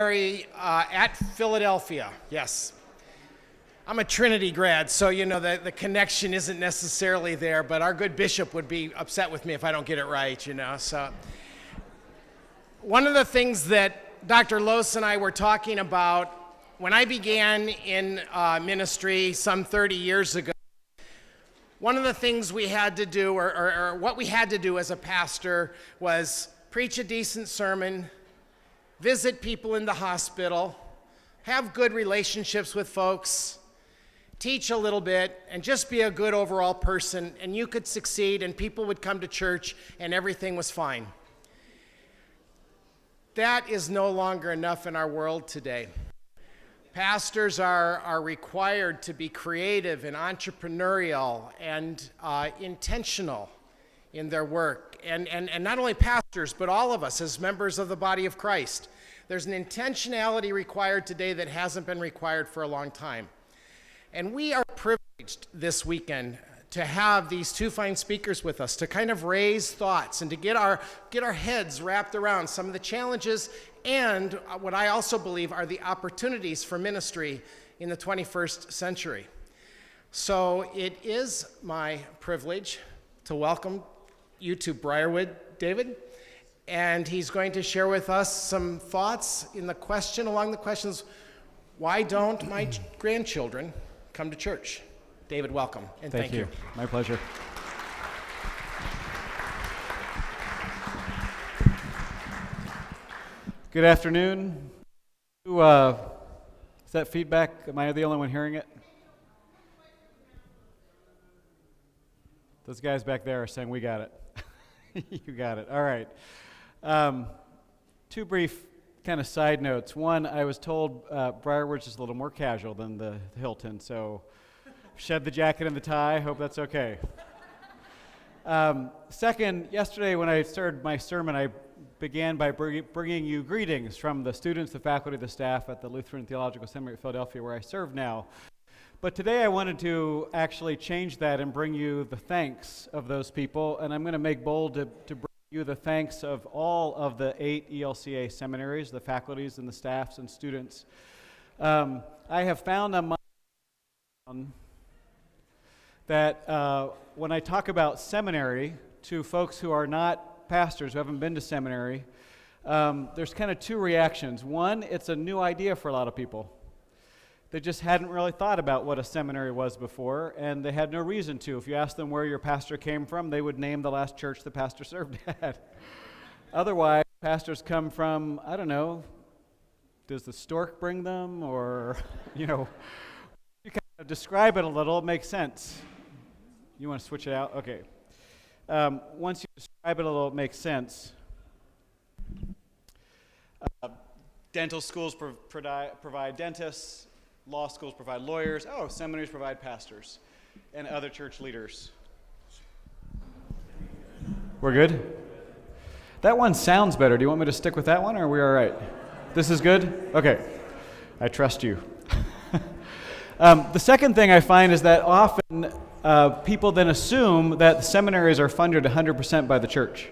At Philadelphia, yes. I'm a Trinity grad, so the connection isn't necessarily there, but our good bishop would be upset with me if I don't get it right, So one of the things that Dr. Lose and I were talking about when I began in ministry some 30 years ago, one of the things we had to do, or what we had to do as a pastor, was preach a decent sermon, visit people in the hospital, have good relationships with folks, teach a little bit, and just be a good overall person, and you could succeed, and people would come to church, and everything was fine. That is no longer enough in our world today. Pastors are required to be creative and entrepreneurial and intentional in their work. And not only pastors, but all of us as members of the body of Christ. There's an intentionality required today that hasn't been required for a long time. And we are privileged this weekend to have these two fine speakers with us to kind of raise thoughts and to get our heads wrapped around some of the challenges and what I also believe are the opportunities for ministry in the 21st century. So it is my privilege to welcome you to Briarwood, David, and he's going to share with us some thoughts along the questions, why don't my grandchildren come to church? David, welcome, and thank you. My pleasure. Good afternoon. Is that feedback? Am I the only one hearing it? Those guys back there are saying, we got it. You got it. All right. Two brief kind of side notes. One, I was told Briarwood's just a little more casual than the Hilton, so shed the jacket and the tie. Hope that's okay. Second, yesterday when I started my sermon, I began by bringing you greetings from the students, the faculty, the staff at the Lutheran Theological Seminary at Philadelphia, where I serve now. But today I wanted to actually change that and bring you the thanks of those people, and I'm going to make bold to bring you the thanks of all of the 8 ELCA seminaries, the faculties and the staffs and students. I have found on my own that when I talk about seminary to folks who are not pastors, who haven't been to seminary, there's kind of two reactions. One, it's a new idea for a lot of people. They just hadn't really thought about what a seminary was before, and they had no reason to. If you asked them where your pastor came from, they would name the last church the pastor served at. Otherwise, pastors come from, I don't know, does the stork bring them? Or, you kind of describe it a little, it makes sense. You want to switch it out? Okay. Once you describe it a little, it makes sense. Dental schools provide dentists. Law schools provide lawyers. Oh, seminaries provide pastors and other church leaders. We're good? That one sounds better. Do you want me to stick with that one, or are we all right? This is good? Okay. I trust you. The second thing I find is that often people then assume that the seminaries are funded 100% by the church.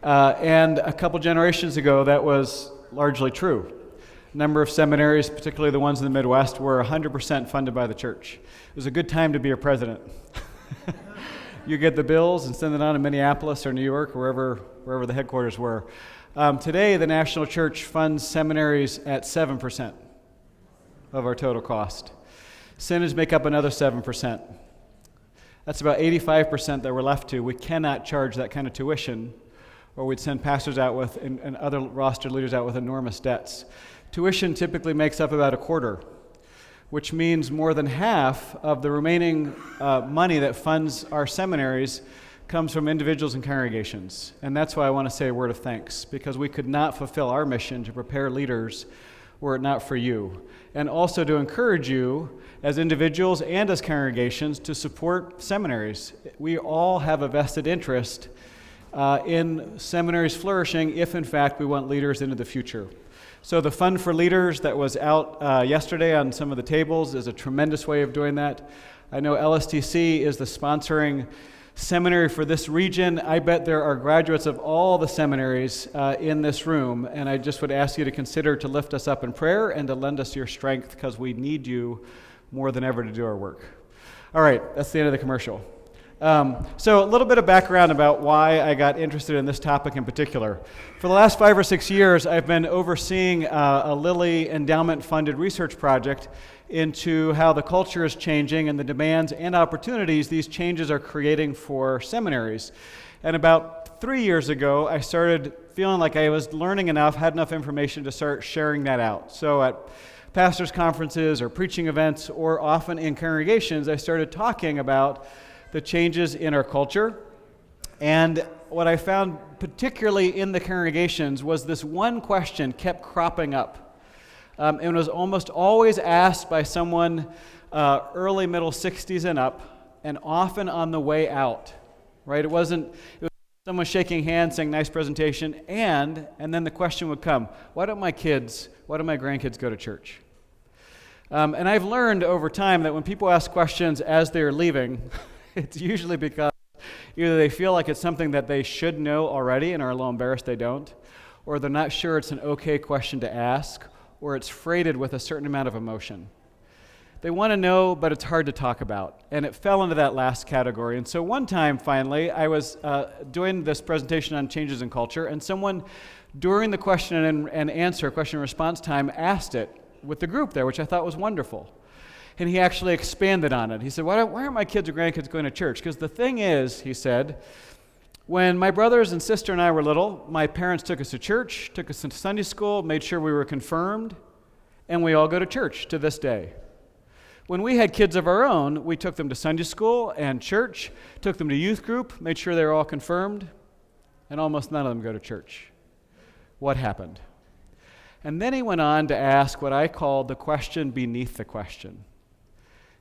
And a couple generations ago, that was largely true. A number of seminaries, particularly the ones in the Midwest, were 100% funded by the church. It was a good time to be a president. You get the bills and send it on to Minneapolis or New York, or wherever the headquarters were. Today, the national church funds seminaries at 7% of our total cost. Synods make up another 7%. That's about 85% that we're left to. We cannot charge that kind of tuition, or we'd send pastors out with and other rostered leaders out with enormous debts. Tuition typically makes up about a quarter, which means more than half of the remaining money that funds our seminaries comes from individuals and congregations. And that's why I want to say a word of thanks, because we could not fulfill our mission to prepare leaders were it not for you. And also to encourage you as individuals and as congregations to support seminaries. We all have a vested interest in seminaries flourishing if, in fact, we want leaders into the future. So the Fund for Leaders that was out yesterday on some of the tables is a tremendous way of doing that. I know LSTC is the sponsoring seminary for this region. I bet there are graduates of all the seminaries in this room, and I just would ask you to consider to lift us up in prayer and to lend us your strength, because we need you more than ever to do our work. All right, that's the end of the commercial. So a little bit of background about why I got interested in this topic in particular. For the last 5 or 6 years, I've been overseeing a Lilly endowment-funded research project into how the culture is changing and the demands and opportunities these changes are creating for seminaries. And about 3 years ago, I started feeling like I was learning enough, had enough information to start sharing that out. So at pastors' conferences or preaching events, or often in congregations, I started talking about the changes in our culture. And what I found particularly in the congregations was this one question kept cropping up. And was almost always asked by someone early middle 60s and up, and often on the way out, right? It was someone shaking hands saying, nice presentation, and then the question would come, why don't my grandkids go to church? And I've learned over time that when people ask questions as they're leaving, it's usually because either they feel like it's something that they should know already and are a little embarrassed they don't, or they're not sure it's an okay question to ask, or it's freighted with a certain amount of emotion. They want to know, but it's hard to talk about. And it fell into that last category. And so one time, finally, I was doing this presentation on changes in culture, and someone during the question and answer, question and response time, asked it with the group there, which I thought was wonderful. And he actually expanded on it. He said, why aren't my kids or grandkids going to church? Because the thing is, he said, when my brothers and sister and I were little, my parents took us to church, took us to Sunday school, made sure we were confirmed, and we all go to church to this day. When we had kids of our own, we took them to Sunday school and church, took them to youth group, made sure they were all confirmed, and almost none of them go to church. What happened? And then he went on to ask what I called the question beneath the question.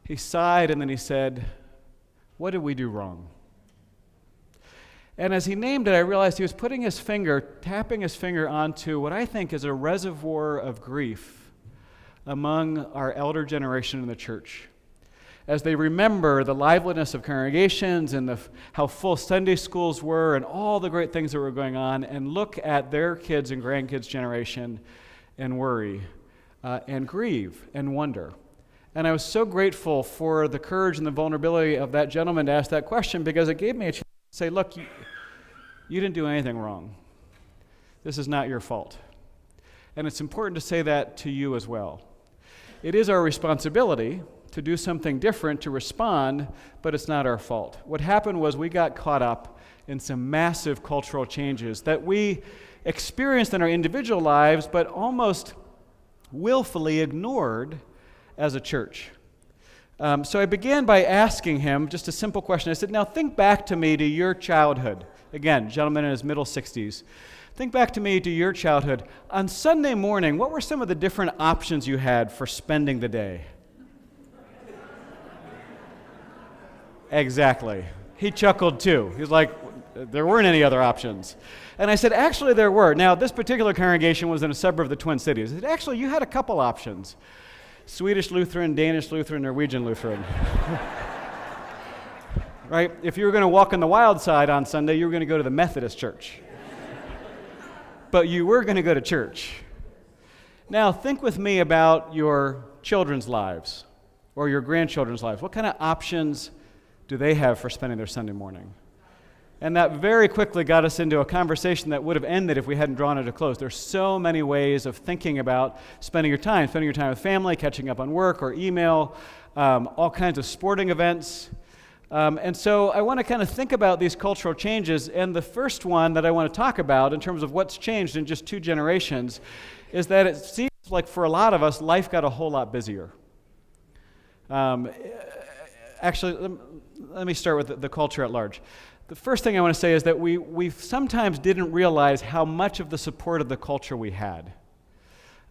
He sighed and then he said, what did we do wrong? And as he named it, I realized he was tapping his finger onto what I think is a reservoir of grief among our elder generation in the church. As they remember the liveliness of congregations and how full Sunday schools were and all the great things that were going on, and look at their kids and grandkids' generation and worry and grieve and wonder. And I was so grateful for the courage and the vulnerability of that gentleman to ask that question, because it gave me a chance to say, look, you didn't do anything wrong. This is not your fault. And it's important to say that to you as well. It is our responsibility to do something different, to respond, but it's not our fault. What happened was we got caught up in some massive cultural changes that we experienced in our individual lives, but almost willfully ignored as a church. So I began by asking him just a simple question. I said, now think back to me to your childhood. Again, gentleman in his middle 60s. Think back to me to your childhood. On Sunday morning, what were some of the different options you had for spending the day? Exactly. He chuckled too. He was like, there weren't any other options. And I said, actually there were. Now, this particular congregation was in a suburb of the Twin Cities. I said, actually, you had a couple options. Swedish Lutheran, Danish Lutheran, Norwegian Lutheran. Right? If you were going to walk on the wild side on Sunday, you were going to go to the Methodist church. But you were going to go to church. Now, think with me about your children's lives or your grandchildren's lives. What kind of options do they have for spending their Sunday morning? And that very quickly got us into a conversation that would have ended if we hadn't drawn it to a close. There's so many ways of thinking about spending your time with family, catching up on work or email, all kinds of sporting events. And so I want to kind of think about these cultural changes, and the first one that I want to talk about in terms of what's changed in just 2 generations is that it seems like for a lot of us, life got a whole lot busier. Actually, let me start with the culture at large. The first thing I want to say is that we sometimes didn't realize how much of the support of the culture we had.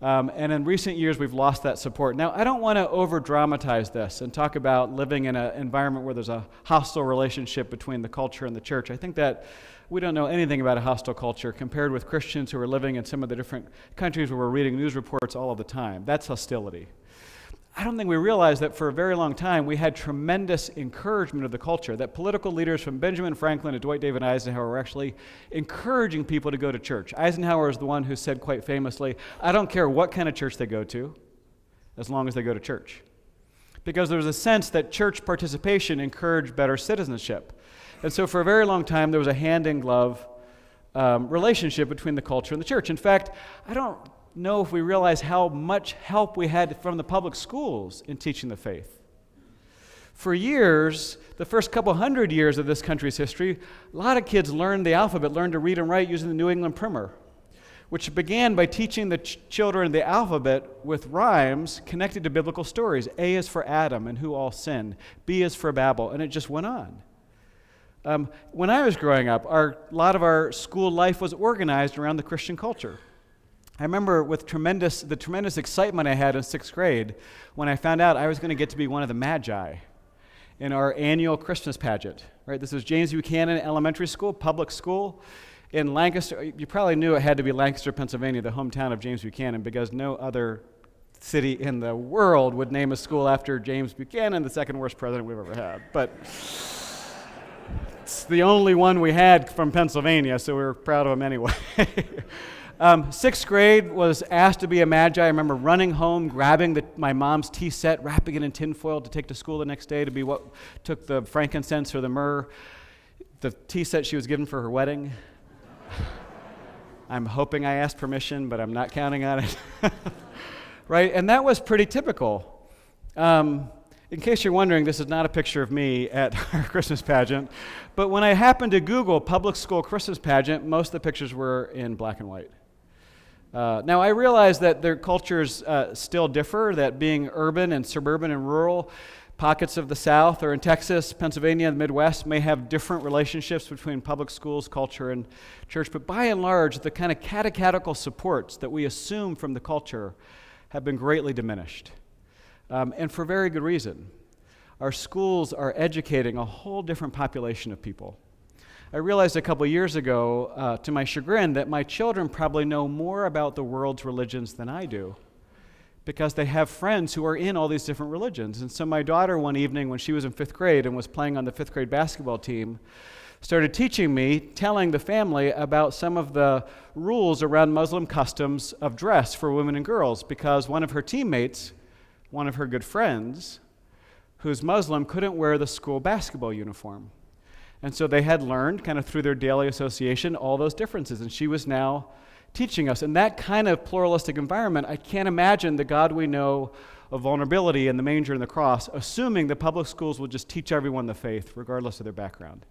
And in recent years, we've lost that support. Now, I don't want to over-dramatize this and talk about living in an environment where there's a hostile relationship between the culture and the church. I think that we don't know anything about a hostile culture compared with Christians who are living in some of the different countries where we're reading news reports all of the time. That's hostility. I don't think we realized that for a very long time we had tremendous encouragement of the culture, that political leaders from Benjamin Franklin to Dwight David Eisenhower were actually encouraging people to go to church. Eisenhower is the one who said quite famously, I don't care what kind of church they go to, as long as they go to church. Because there was a sense that church participation encouraged better citizenship. And so for a very long time there was a hand-in-glove relationship between the culture and the church. In fact, I don't know if we realize how much help we had from the public schools in teaching the faith. For years, the first couple hundred years of this country's history, a lot of kids learned the alphabet, learned to read and write using the New England Primer, which began by teaching the children the alphabet with rhymes connected to biblical stories. A is for Adam and who all sinned. B is for Babel, and it just went on. When I was growing up, a lot of our school life was organized around the Christian culture. I remember with the tremendous excitement I had in 6th grade when I found out I was going to get to be one of the Magi in our annual Christmas pageant. Right? This was James Buchanan Elementary School, public school in Lancaster. You probably knew it had to be Lancaster, Pennsylvania, the hometown of James Buchanan, because no other city in the world would name a school after James Buchanan, the second worst president we've ever had. But it's the only one we had from Pennsylvania, so we were proud of him anyway. 6th grade was asked to be a Magi. I remember running home, grabbing my mom's tea set, wrapping it in tinfoil to take to school the next day to be what took the frankincense or the myrrh, the tea set she was given for her wedding. I'm hoping I asked permission, but I'm not counting on it. Right? And that was pretty typical. In case you're wondering, this is not a picture of me at our Christmas pageant, but when I happened to Google public school Christmas pageant, most of the pictures were in black and white. Now, I realize that their cultures still differ, that being urban and suburban and rural, pockets of the South or in Texas, Pennsylvania, and the Midwest may have different relationships between public schools, culture, and church, but by and large, the kind of catechetical supports that we assume from the culture have been greatly diminished, and for very good reason. Our schools are educating a whole different population of people. I realized a couple years ago, to my chagrin, that my children probably know more about the world's religions than I do, because they have friends who are in all these different religions. And so my daughter one evening when she was in 5th grade and was playing on the 5th grade basketball team, started teaching me, telling the family about some of the rules around Muslim customs of dress for women and girls, because one of her teammates, one of her good friends, who's Muslim, couldn't wear the school basketball uniform. And so they had learned, kind of through their daily association, all those differences. And she was now teaching us. In that kind of pluralistic environment, I can't imagine the God we know of vulnerability and the manger and the cross, assuming the public schools will just teach everyone the faith, regardless of their background.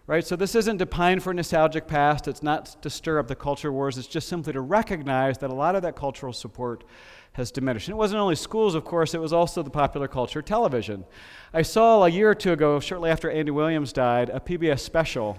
Right? So this isn't to pine for a nostalgic past. It's not to stir up the culture wars. It's just simply to recognize that a lot of that cultural support has diminished. And it wasn't only schools, of course, it was also the popular culture, television. I saw a year or two ago, shortly after Andy Williams died, a PBS special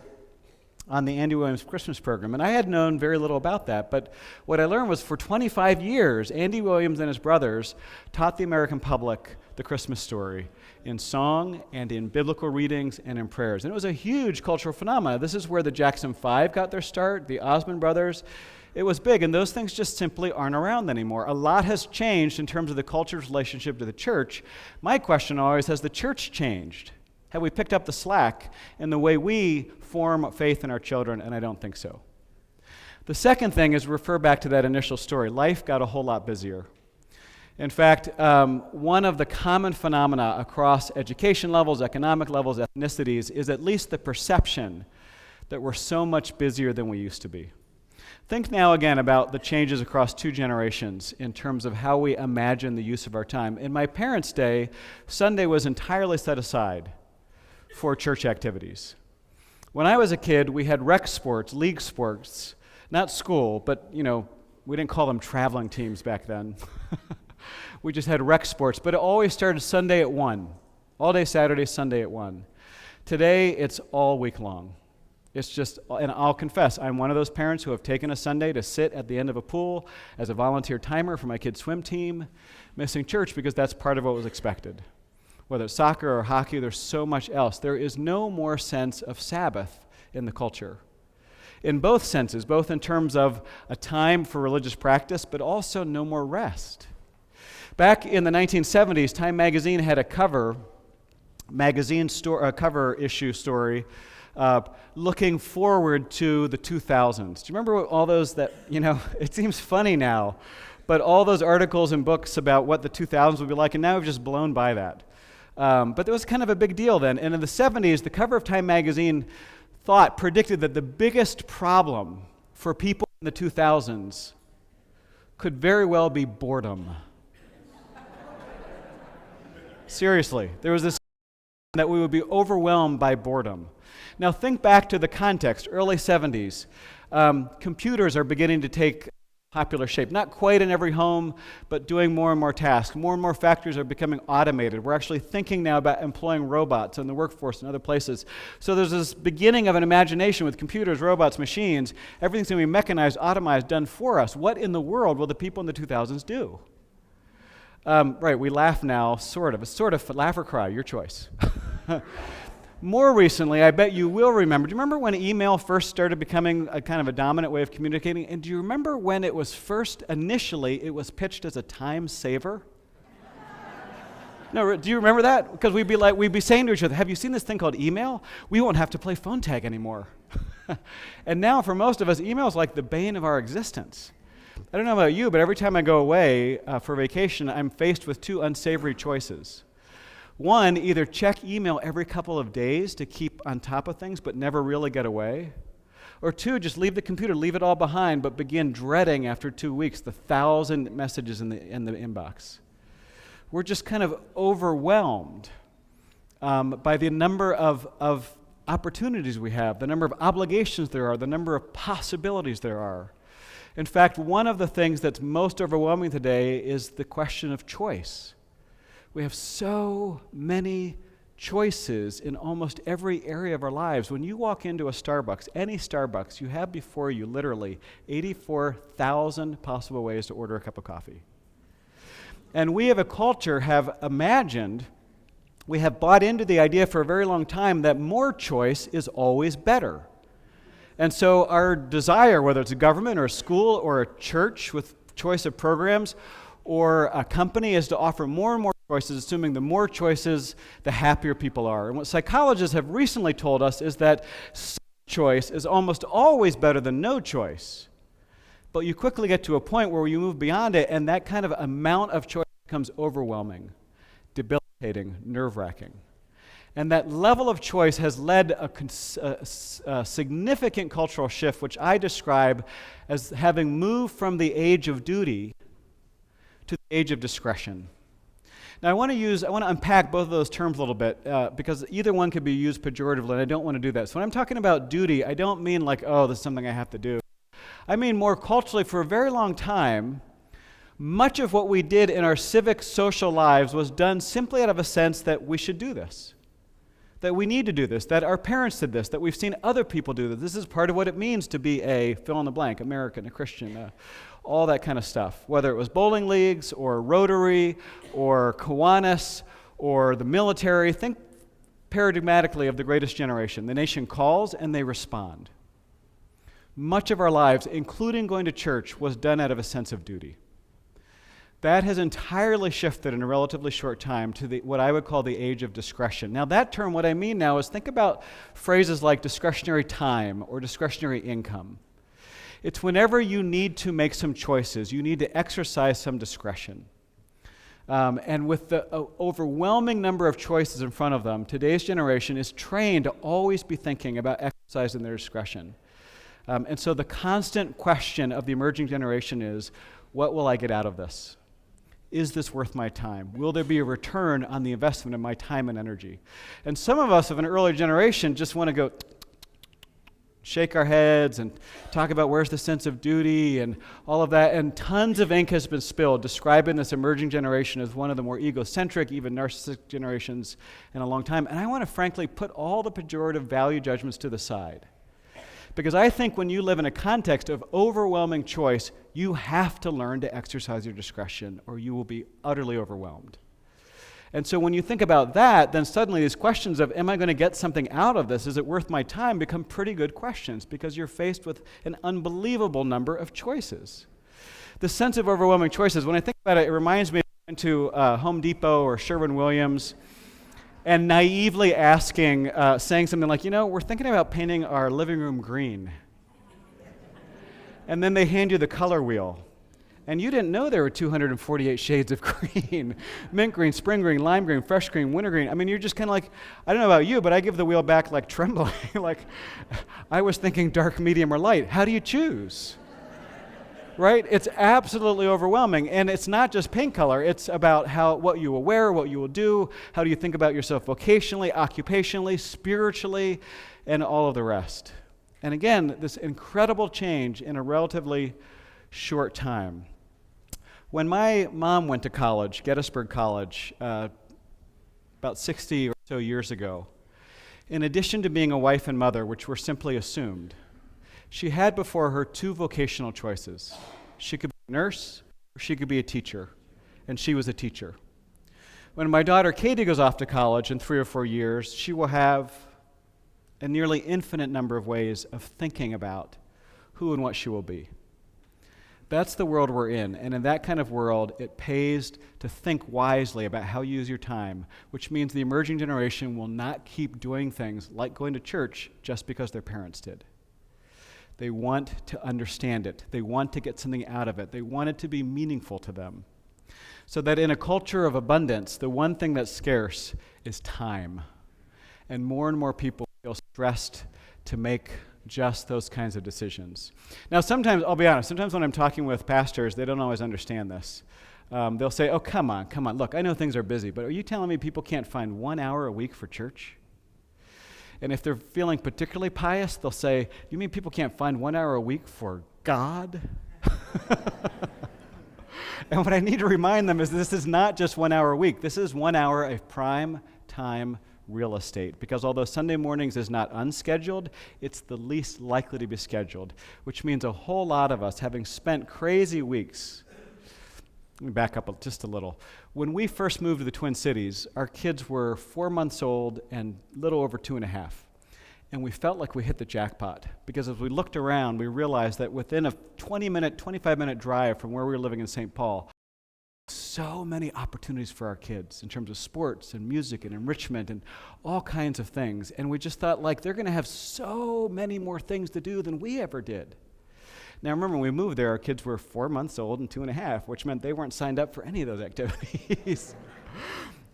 on the Andy Williams Christmas program. And I had known very little about that, but what I learned was for 25 years, Andy Williams and his brothers taught the American public the Christmas story in song and in biblical readings and in prayers. And it was a huge cultural phenomenon. This is where the Jackson 5 got their start, the Osmond brothers. It was big, and those things just simply aren't around anymore. A lot has changed in terms of the culture's relationship to the church. My question always, has the church changed? Have we picked up the slack in the way we form faith in our children? And I don't think so. The second thing is refer back to that initial story. Life got a whole lot busier. In fact, one of the common phenomena across education levels, economic levels, ethnicities, is at least the perception that we're so much busier than we used to be. Think now again about the changes across 2 generations in terms of how we imagine the use of our time. In my parents' day, Sunday was entirely set aside for church activities. When I was a kid, we had rec sports, league sports, not school, but, we didn't call them traveling teams back then. We just had rec sports, but it always started Sunday at 1. All day Saturday, Sunday at 1. Today, it's all week long. It's just, and I'll confess, I'm one of those parents who have taken a Sunday to sit at the end of a pool as a volunteer timer for my kids' swim team, missing church because that's part of what was expected. Whether it's soccer or hockey, there's so much else. There is no more sense of Sabbath in the culture. In both senses, both in terms of a time for religious practice, but also no more rest. Back in the 1970s, Time magazine had a cover issue story looking forward to the 2000s. Do you remember all those that, it seems funny now, but all those articles and books about what the 2000s would be like, and now we've just blown by that. But it was kind of a big deal then. And in the 70s, the cover of Time magazine predicted that the biggest problem for people in the 2000s could very well be boredom. Seriously, there was this that we would be overwhelmed by boredom. Now think back to the context, early 70s. Computers are beginning to take popular shape. Not quite in every home, but doing more and more tasks. More and more factories are becoming automated. We're actually thinking now about employing robots in the workforce and other places. So there's this beginning of an imagination with computers, robots, machines. Everything's going to be mechanized, automized, done for us. What in the world will the people in the 2000s do? Right, we laugh now, sort of. It's sort of laugh or cry, your choice. More recently, I bet you will remember. Do you remember when email first started becoming a kind of a dominant way of communicating? And do you remember when it was initially, it was pitched as a time saver? No, do you remember that? Because we'd be saying to each other, have you seen this thing called email? We won't have to play phone tag anymore. And now for most of us, email is like the bane of our existence. I don't know about you, but every time I go away for vacation, I'm faced with two unsavory choices. One, either check email every couple of days to keep on top of things but never really get away. Or two, just leave the computer, leave it all behind, but begin dreading after 2 weeks the 1,000 messages in the inbox. We're just kind of overwhelmed by the number of opportunities we have, the number of obligations there are, the number of possibilities there are. In fact, one of the things that's most overwhelming today is the question of choice. We have so many choices in almost every area of our lives. When you walk into a Starbucks, any Starbucks, you have before you literally 84,000 possible ways to order a cup of coffee. And we as a culture have bought into the idea for a very long time that more choice is always better. And so our desire, whether it's a government or a school or a church with choice of programs or a company, is to offer more and more choices, assuming the more choices, the happier people are. And what psychologists have recently told us is that some choice is almost always better than no choice. But you quickly get to a point where you move beyond it, and that kind of amount of choice becomes overwhelming, debilitating, nerve-wracking. And that level of choice has led a significant cultural shift, which I describe as having moved from the age of duty to the age of discretion. Now, I want to unpack both of those terms a little bit because either one could be used pejoratively, and I don't want to do that. So when I'm talking about duty, I don't mean like, oh, this is something I have to do. I mean more culturally. For a very long time, much of what we did in our civic social lives was done simply out of a sense that we should do this, that we need to do this, that our parents did this, that we've seen other people do this. This is part of what it means to be a fill-in-the-blank, American, a Christian, all that kind of stuff. Whether it was bowling leagues or Rotary or Kiwanis or the military, think paradigmatically of the greatest generation. The nation calls and they respond. Much of our lives, including going to church, was done out of a sense of duty. That has entirely shifted in a relatively short time to what I would call the age of discretion. Now that term, what I mean now is think about phrases like discretionary time or discretionary income. It's whenever you need to make some choices, you need to exercise some discretion. And with the overwhelming number of choices in front of them, today's generation is trained to always be thinking about exercising their discretion. And so the constant question of the emerging generation is, what will I get out of this? Is this worth my time? Will there be a return on the investment of my time and energy? And some of us of an earlier generation just want to go shake our heads and talk about where's the sense of duty and all of that. And tons of ink has been spilled describing this emerging generation as one of the more egocentric, even narcissistic generations in a long time. And I want to frankly put all the pejorative value judgments to the side. Because I think when you live in a context of overwhelming choice, you have to learn to exercise your discretion or you will be utterly overwhelmed. And so when you think about that, then suddenly these questions of, am I going to get something out of this? Is it worth my time? Become pretty good questions because you're faced with an unbelievable number of choices. The sense of overwhelming choices, when I think about it, it reminds me of into Home Depot or Sherwin-Williams and naively asking, saying something like, we're thinking about painting our living room green. And then they hand you the color wheel. And you didn't know there were 248 shades of green. Mint green, spring green, lime green, fresh green, winter green. I mean, you're just kind of like, I don't know about you, but I give the wheel back like trembling. Like, I was thinking dark, medium, or light. How do you choose? Right? It's absolutely overwhelming. And it's not just paint color. It's about what you will wear, what you will do, how do you think about yourself vocationally, occupationally, spiritually, and all of the rest. And again, this incredible change in a relatively short time. When my mom went to college, Gettysburg College, about 60 or so years ago, in addition to being a wife and mother, which were simply assumed, she had before her two vocational choices. She could be a nurse or she could be a teacher, and she was a teacher. When my daughter Katie goes off to college in 3 or 4 years, she will have a nearly infinite number of ways of thinking about who and what she will be. That's the world we're in, and in that kind of world, it pays to think wisely about how you use your time, which means the emerging generation will not keep doing things like going to church just because their parents did. They want to understand it. They want to get something out of it. They want it to be meaningful to them. So that in a culture of abundance, the one thing that's scarce is time. And more people feel stressed to make just those kinds of decisions. Now, sometimes, I'll be honest, sometimes when I'm talking with pastors, they don't always understand this. They'll say, oh, come on, look, I know things are busy, but are you telling me people can't find 1 hour a week for church? And if they're feeling particularly pious, they'll say, you mean people can't find 1 hour a week for God? And what I need to remind them is this is not just 1 hour a week. This is 1 hour of prime time real estate, because although Sunday mornings is not unscheduled, it's the least likely to be scheduled, which means a whole lot of us, having spent crazy weeks. Let me back up just a little. When we first moved to the Twin Cities, our kids were 4 months old and a little over 2.5. And we felt like we hit the jackpot, because as we looked around, we realized that within a 25-minute drive from where we were living in St. Paul, so many opportunities for our kids in terms of sports and music and enrichment and all kinds of things. And we just thought, like, they're going to have so many more things to do than we ever did. Now, remember, when we moved there, our kids were 4 months old and 2.5, which meant they weren't signed up for any of those activities.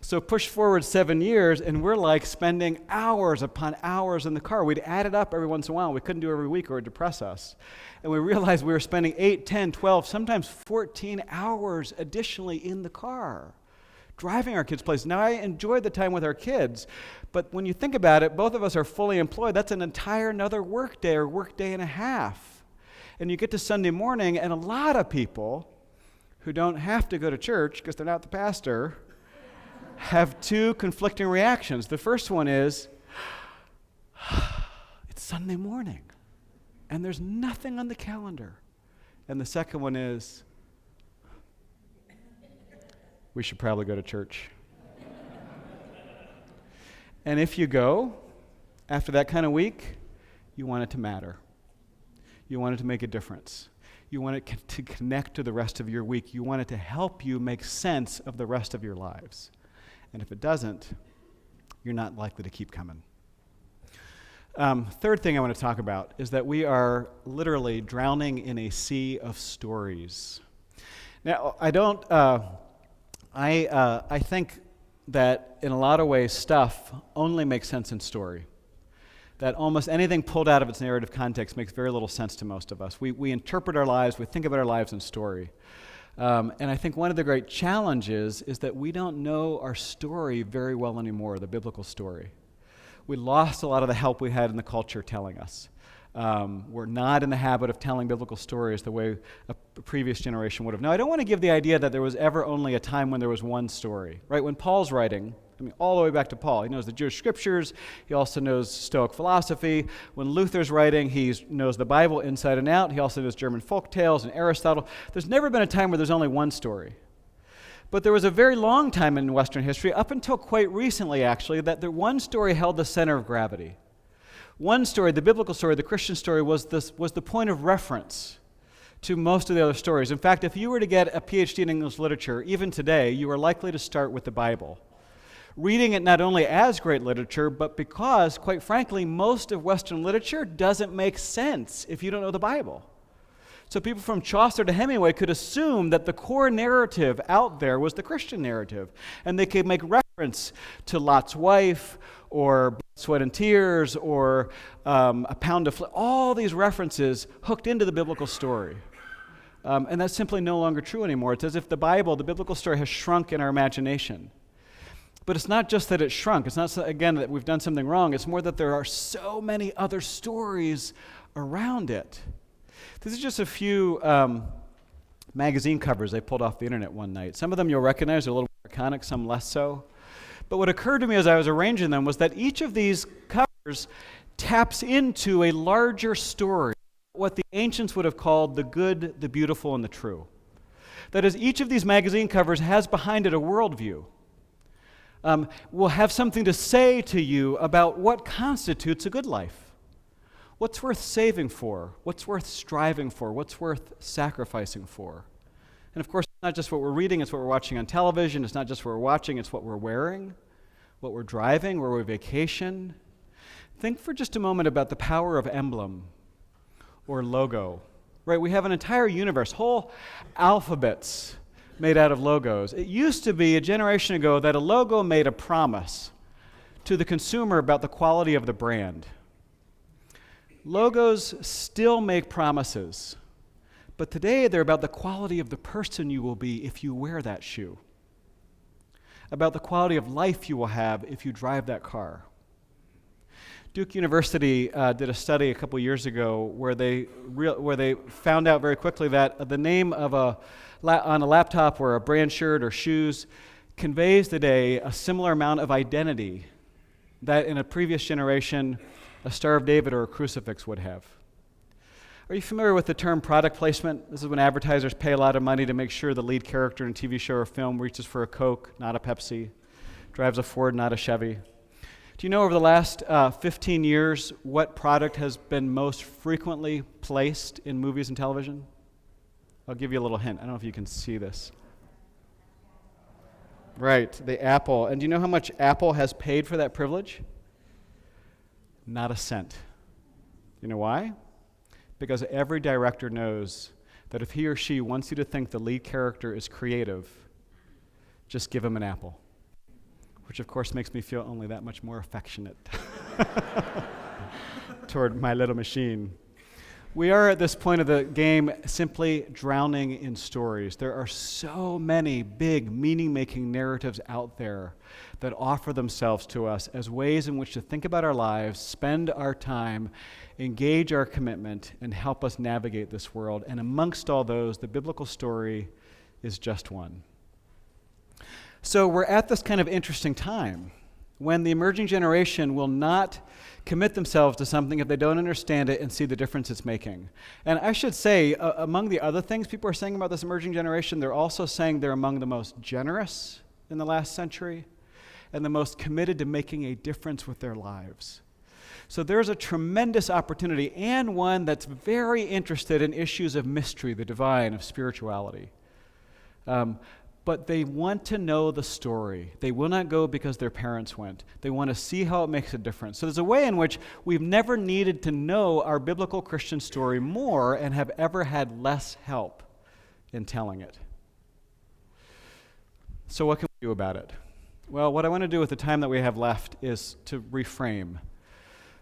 So push forward 7 years, and we're like spending hours upon hours in the car. We'd add it up every once in a while. We couldn't do it every week or it would depress us. And we realized we were spending 8, 10, 12, sometimes 14 hours additionally in the car, driving our kids places. Now, I enjoyed the time with our kids, but when you think about it, both of us are fully employed. That's an entire another work day or work day and a half. And you get to Sunday morning, and a lot of people who don't have to go to church because they're not the pastor have two conflicting reactions. The first one is, it's Sunday morning, and there's nothing on the calendar. And the second one is, we should probably go to church. And if you go, after that kind of week, you want it to matter. You want it to make a difference. You want it to connect to the rest of your week. You want it to help you make sense of the rest of your lives. And if it doesn't, you're not likely to keep coming. Third thing I want to talk about is that we are literally drowning in a sea of stories. Now, I think that in a lot of ways, stuff only makes sense in story. That almost anything pulled out of its narrative context makes very little sense to most of us. We interpret our lives, we think about our lives in story. And I think one of the great challenges is that we don't know our story very well anymore, the biblical story. We lost a lot of the help we had in the culture telling us. We're not in the habit of telling biblical stories the way a previous generation would have. Now, I don't want to give the idea that there was ever only a time when there was one story, right? When Paul's writing, all the way back to Paul, he knows the Jewish scriptures, he also knows Stoic philosophy. When Luther's writing, he knows the Bible inside and out. He also knows German folk tales and Aristotle. There's never been a time where there's only one story. But there was a very long time in Western history, up until quite recently actually, that the one story held the center of gravity. One story, the biblical story, the Christian story, was the point of reference to most of the other stories. In fact, if you were to get a PhD in English literature, even today, you are likely to start with the Bible. Reading it not only as great literature, but because, quite frankly, most of Western literature doesn't make sense if you don't know the Bible. So people from Chaucer to Hemingway could assume that the core narrative out there was the Christian narrative, and they could make reference to Lot's wife, or Blood, Sweat, and Tears, or A Pound of Flesh, all these references hooked into the biblical story. And that's simply no longer true anymore. It's as if the Bible, the biblical story, has shrunk in our imagination. But it's not just that it's shrunk. It's not, again, that we've done something wrong. It's more that there are so many other stories around it. This is just a few magazine covers I pulled off the internet one night. Some of them you'll recognize. They're a little more iconic, some less so. But what occurred to me as I was arranging them was that each of these covers taps into a larger story, what the ancients would have called the good, the beautiful, and the true. That is, each of these magazine covers has behind it a worldview. Will have something to say to you about what constitutes a good life. What's worth saving for? What's worth striving for? What's worth sacrificing for? And of course, it's not just what we're reading, it's what we're watching on television. It's not just what we're watching, it's what we're wearing, what we're driving, where we vacation. Think for just a moment about the power of emblem or logo. Right, we have an entire universe, whole alphabets made out of logos. It used to be a generation ago that a logo made a promise to the consumer about the quality of the brand. Logos still make promises, but today they're about the quality of the person you will be if you wear that shoe, about the quality of life you will have if you drive that car. Duke University did a study a couple years ago where they found out very quickly that the name of on a laptop or a brand shirt or shoes conveys today a similar amount of identity that in a previous generation a Star of David or a crucifix would have. Are you familiar with the term product placement? This is when advertisers pay a lot of money to make sure the lead character in a TV show or film reaches for a Coke, not a Pepsi, drives a Ford, not a Chevy. Do you know over the last 15 years what product has been most frequently placed in movies and television? I'll give you a little hint. I don't know if you can see this. Right, the Apple. And do you know how much Apple has paid for that privilege? Not a cent. You know why? Because every director knows that if he or she wants you to think the lead character is creative, just give him an apple. Which, of course, makes me feel only that much more affectionate toward my little machine. We are at this point of the game simply drowning in stories. There are so many big, meaning-making narratives out there that offer themselves to us as ways in which to think about our lives, spend our time, engage our commitment, and help us navigate this world. And amongst all those, the biblical story is just one. So we're at this kind of interesting time when the emerging generation will not commit themselves to something if they don't understand it and see the difference it's making. And I should say, among the other things people are saying about this emerging generation, they're also saying they're among the most generous in the last century and the most committed to making a difference with their lives. So there's a tremendous opportunity, and one that's very interested in issues of mystery, the divine, of spirituality. But they want to know the story. They will not go because their parents went. They want to see how it makes a difference. So there's a way in which we've never needed to know our biblical Christian story more and have ever had less help in telling it. So what can we do about it? Well, what I want to do with the time that we have left is to reframe,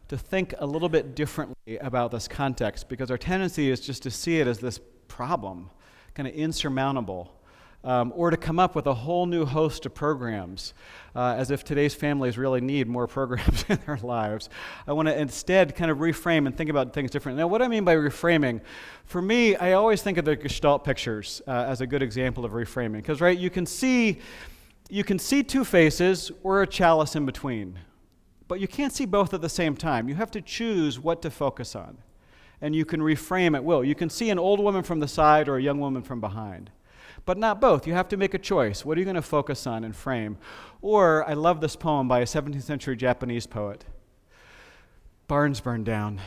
to think a little bit differently about this context, because our tendency is just to see it as this problem, kind of insurmountable. Or to come up with a whole new host of programs, as if today's families really need more programs in their lives. I want to instead kind of reframe and think about things differently. Now, what I mean by reframing, for me, I always think of the Gestalt pictures as a good example of reframing. Because, right, you can see two faces or a chalice in between, but you can't see both at the same time. You have to choose what to focus on, and you can reframe at will. You can see an old woman from the side or a young woman from behind. But not both. You have to make a choice. What are you going to focus on and frame? Or, I love this poem by a 17th century Japanese poet. Barns burned down.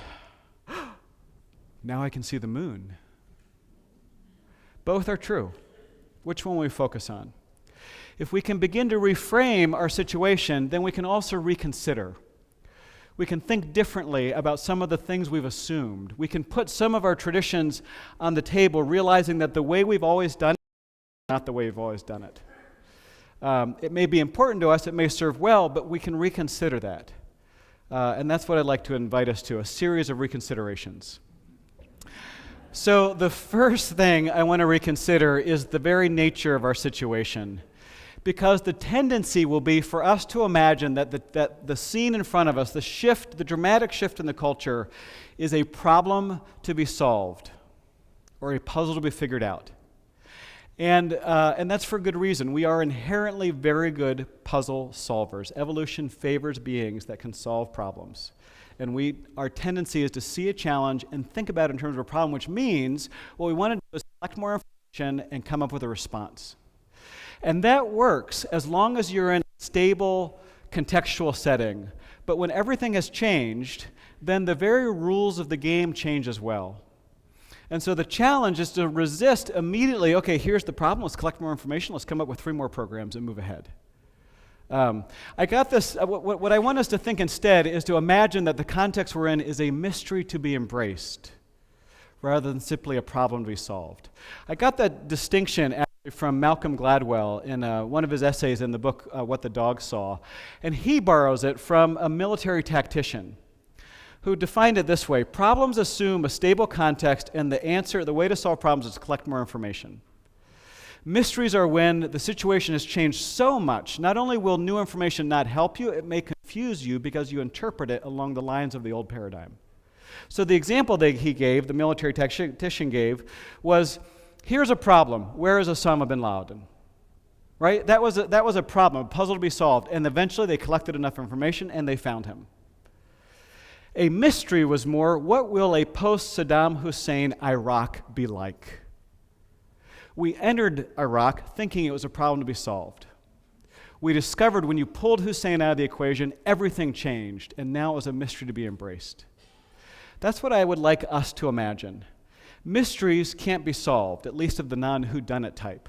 Now I can see the moon. Both are true. Which one will we focus on? If we can begin to reframe our situation, then we can also reconsider. We can think differently about some of the things we've assumed. We can put some of our traditions on the table, realizing that the way we've always done it is not the way we've always done it. It may be important to us, it may serve well, but we can reconsider that. And that's what I'd like to invite us to, a series of reconsiderations. So the first thing I want to reconsider is the very nature of our situation. Because the tendency will be for us to imagine that the scene in front of us, the dramatic shift in the culture, is a problem to be solved or a puzzle to be figured out. And that's for good reason. We are inherently very good puzzle solvers. Evolution favors beings that can solve problems. And our tendency is to see a challenge and think about it in terms of a problem, which means what we want to do is collect more information and come up with a response. And that works as long as you're in a stable, contextual setting. But when everything has changed, then the very rules of the game change as well. And so the challenge is to resist immediately, okay, here's the problem, let's collect more information, let's come up with 3 more programs and move ahead. I got this, what I want us to think instead is to imagine that the context we're in is a mystery to be embraced, rather than simply a problem to be solved. I got that distinction from Malcolm Gladwell in one of his essays in the book, What the Dog Saw. And he borrows it from a military tactician who defined it this way: problems assume a stable context, and the way to solve problems is to collect more information. Mysteries are when the situation has changed so much, not only will new information not help you, it may confuse you because you interpret it along the lines of the old paradigm. So the example that he gave, the military tactician gave, was, here's a problem. Where is Osama bin Laden? Right? That was a problem, a puzzle to be solved. And eventually they collected enough information and they found him. A mystery was more, what will a post-Saddam Hussein Iraq be like? We entered Iraq thinking it was a problem to be solved. We discovered when you pulled Hussein out of the equation, everything changed, and now it was a mystery to be embraced. That's what I would like us to imagine. Mysteries can't be solved, at least of the non-whodunit type.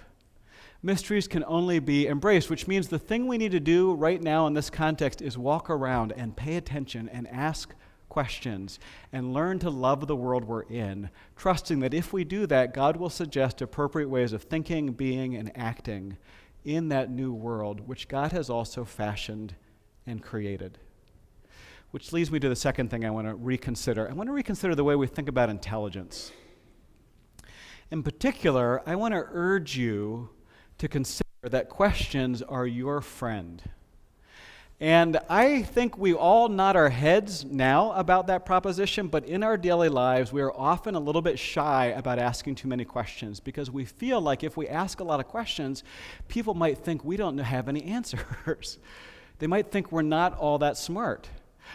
Mysteries can only be embraced, which means the thing we need to do right now in this context is walk around and pay attention and ask questions and learn to love the world we're in, trusting that if we do that, God will suggest appropriate ways of thinking, being, and acting in that new world, which God has also fashioned and created. Which leads me to the second thing I want to reconsider. I want to reconsider the way we think about intelligence. In particular, I want to urge you to consider that questions are your friend. And I think we all nod our heads now about that proposition, but in our daily lives, we are often a little bit shy about asking too many questions because we feel like if we ask a lot of questions, people might think we don't have any answers. They might think we're not all that smart.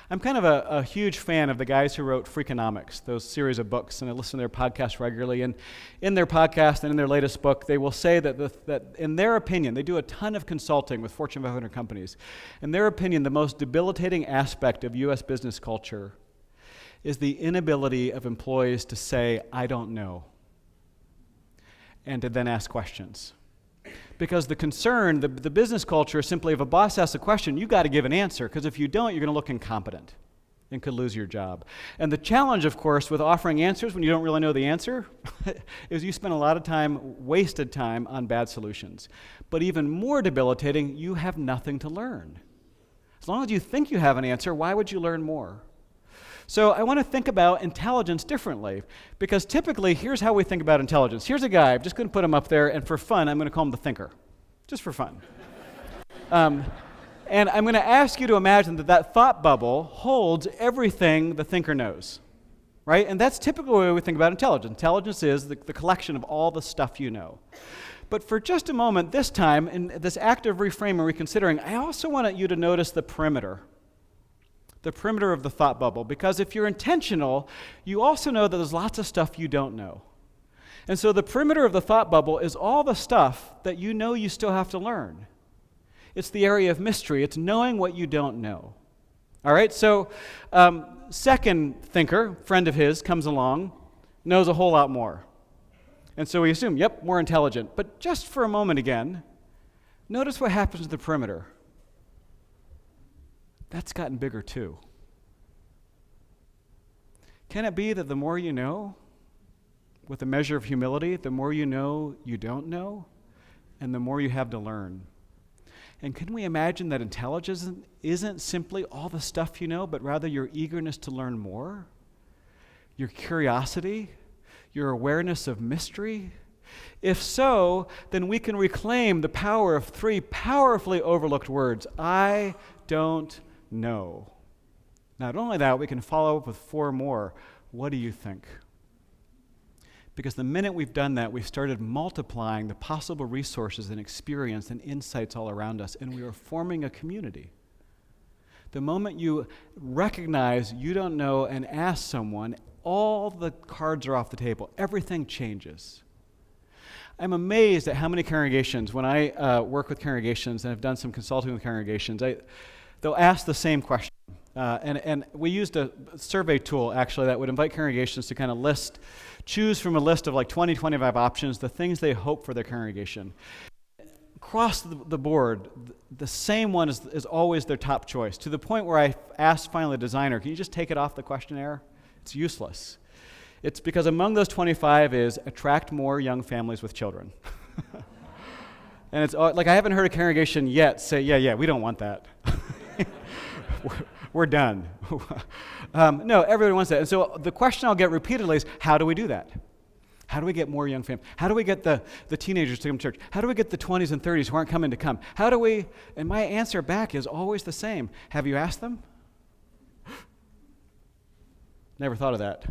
I'm kind of a huge fan of the guys who wrote Freakonomics, those series of books, and I listen to their podcast regularly. And in their podcast and in their latest book, they will say that in their opinion, they do a ton of consulting with Fortune 500 companies. In their opinion, the most debilitating aspect of U.S. business culture is the inability of employees to say, I don't know, and to then ask questions. Because the concern, the business culture is simply if a boss asks a question, you got to give an answer, because if you don't, you're going to look incompetent and could lose your job. And the challenge, of course, with offering answers when you don't really know the answer is you spend a lot of time, wasted time, on bad solutions. But even more debilitating, you have nothing to learn. As long as you think you have an answer, why would you learn more? So I want to think about intelligence differently, because typically, here's how we think about intelligence. Here's a guy, I'm just going to put him up there, and for fun, I'm going to call him the thinker, just for fun. And I'm going to ask you to imagine that thought bubble holds everything the thinker knows, right? And that's typically the way we think about intelligence. Intelligence is the collection of all the stuff you know. But for just a moment, this time, in this act of reframing, reconsidering, I also want you to notice the perimeter of the thought bubble, because if you're intentional, you also know that there's lots of stuff you don't know. And so the perimeter of the thought bubble is all the stuff that you know you still have to learn. It's the area of mystery. It's knowing what you don't know. All right, so second thinker, friend of his, comes along, knows a whole lot more. And so we assume, yep, more intelligent. But just for a moment again, notice what happens to the perimeter. That's gotten bigger too. Can it be that the more you know, with a measure of humility, the more you know you don't know, and the more you have to learn? And can we imagine that intelligence isn't simply all the stuff you know, but rather your eagerness to learn more, your curiosity, your awareness of mystery? If so, then we can reclaim the power of 3 powerfully overlooked words: I don't know. Not only that, we can follow up with 4 more. What do you think? Because the minute we've done that, we've started multiplying the possible resources and experience and insights all around us, and we are forming a community. The moment you recognize you don't know and ask someone, all the cards are off the table. Everything changes. I'm amazed at how many congregations, when I work with congregations and have done some consulting with congregations, they'll ask the same question. And we used a survey tool, actually, that would invite congregations to kind of choose from a list of like 20, 25 options, the things they hope for their congregation. Across the board, the same one is always their top choice, to the point where I asked finally the designer, can you just take it off the questionnaire? It's useless. It's because among those 25 is attract more young families with children. And it's like I haven't heard a congregation yet say, yeah, we don't want that. We're done. No, everybody wants that. And so the question I'll get repeatedly is, how do we do that? How do we get more young families? How do we get the teenagers to come to church? How do we get the 20s and 30s who aren't coming to come? How do we? And my answer back is always the same. Have you asked them? Never thought of that.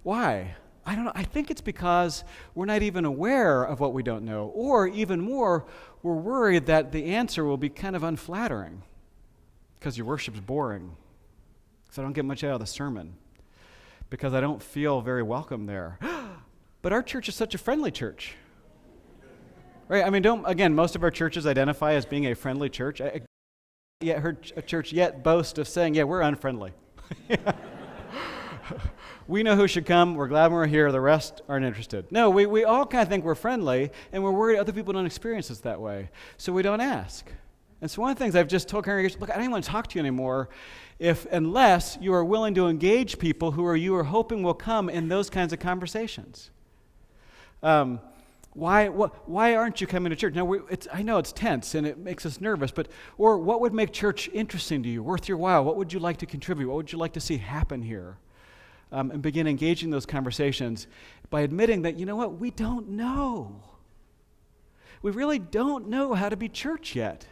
Why? I don't know. I think it's because we're not even aware of what we don't know. Or even more, we're worried that the answer will be kind of unflattering because your worship's boring, because I don't get much out of the sermon, because I don't feel very welcome there. But our church is such a friendly church. Right? I mean, again, most of our churches identify as being a friendly church. I yet heard a church yet boast of saying, yeah, we're unfriendly. We know who should come. We're glad we're here. The rest aren't interested. No, we all kind of think we're friendly, and we're worried other people don't experience us that way, so we don't ask. And so one of the things I've just told congregations, look, I don't even want to talk to you anymore unless you are willing to engage people you are hoping will come in those kinds of conversations. Why aren't you coming to church? Now, I know it's tense and it makes us nervous, or what would make church interesting to you, worth your while? What would you like to contribute? What would you like to see happen here? And begin engaging those conversations by admitting that, you know what, we don't know. We really don't know how to be church yet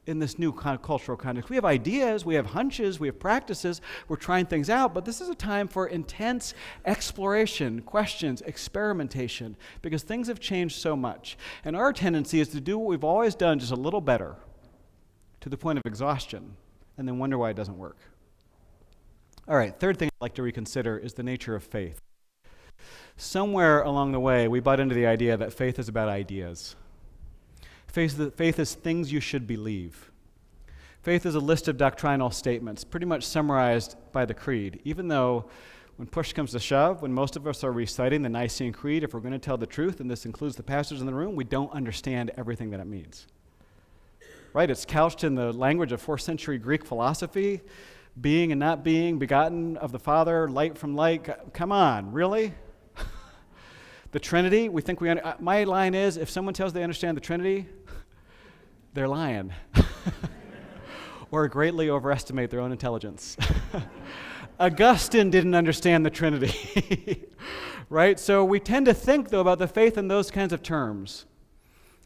in this new kind of cultural context. We have ideas, we have hunches, we have practices, we're trying things out, but this is a time for intense exploration, questions, experimentation, because things have changed so much. And our tendency is to do what we've always done, just a little better, to the point of exhaustion, and then wonder why it doesn't work. All right, third thing I'd like to reconsider is the nature of faith. Somewhere along the way, we bought into the idea that faith is about ideas. Faith is things you should believe. Faith is a list of doctrinal statements, pretty much summarized by the Creed, even though when push comes to shove, when most of us are reciting the Nicene Creed, if we're going to tell the truth, and this includes the pastors in the room, we don't understand everything that it means. Right? It's couched in the language of 4th century Greek philosophy, being and not being, begotten of the Father, light from light. Come on, really? The Trinity, we think my line is, if someone tells they understand the Trinity, they're lying. Or greatly overestimate their own intelligence. Augustine didn't understand the Trinity. Right? So we tend to think, though, about the faith in those kinds of terms.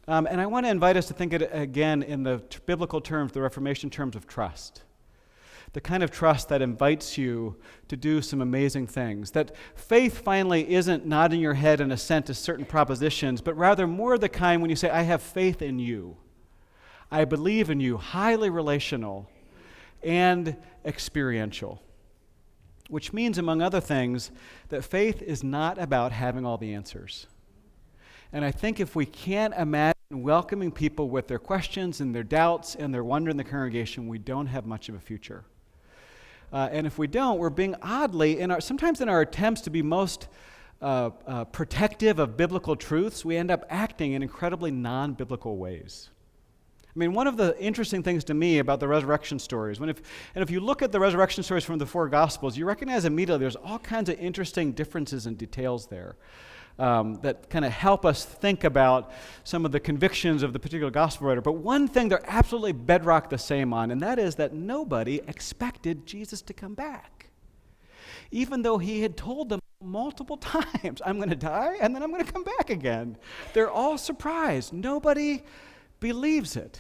And I want to invite us to think it again in the biblical terms, the Reformation terms of trust. The kind of trust that invites you to do some amazing things. That faith finally isn't nodding your head in assent to certain propositions, but rather more the kind when you say, I have faith in you. I believe in you, highly relational and experiential. Which means, among other things, that faith is not about having all the answers. And I think if we can't imagine welcoming people with their questions and their doubts and their wonder in the congregation, we don't have much of a future. And if we don't, we're being oddly, sometimes in our attempts to be most protective of biblical truths, we end up acting in incredibly non-biblical ways. I mean, one of the interesting things to me about the resurrection stories, if you look at the resurrection stories from the four Gospels, you recognize immediately there's all kinds of interesting differences and details there that kind of help us think about some of the convictions of the particular gospel writer. But one thing they're absolutely bedrock the same on, and that is that nobody expected Jesus to come back. Even though he had told them multiple times, I'm going to die and then I'm going to come back again. They're all surprised. Nobody believes it.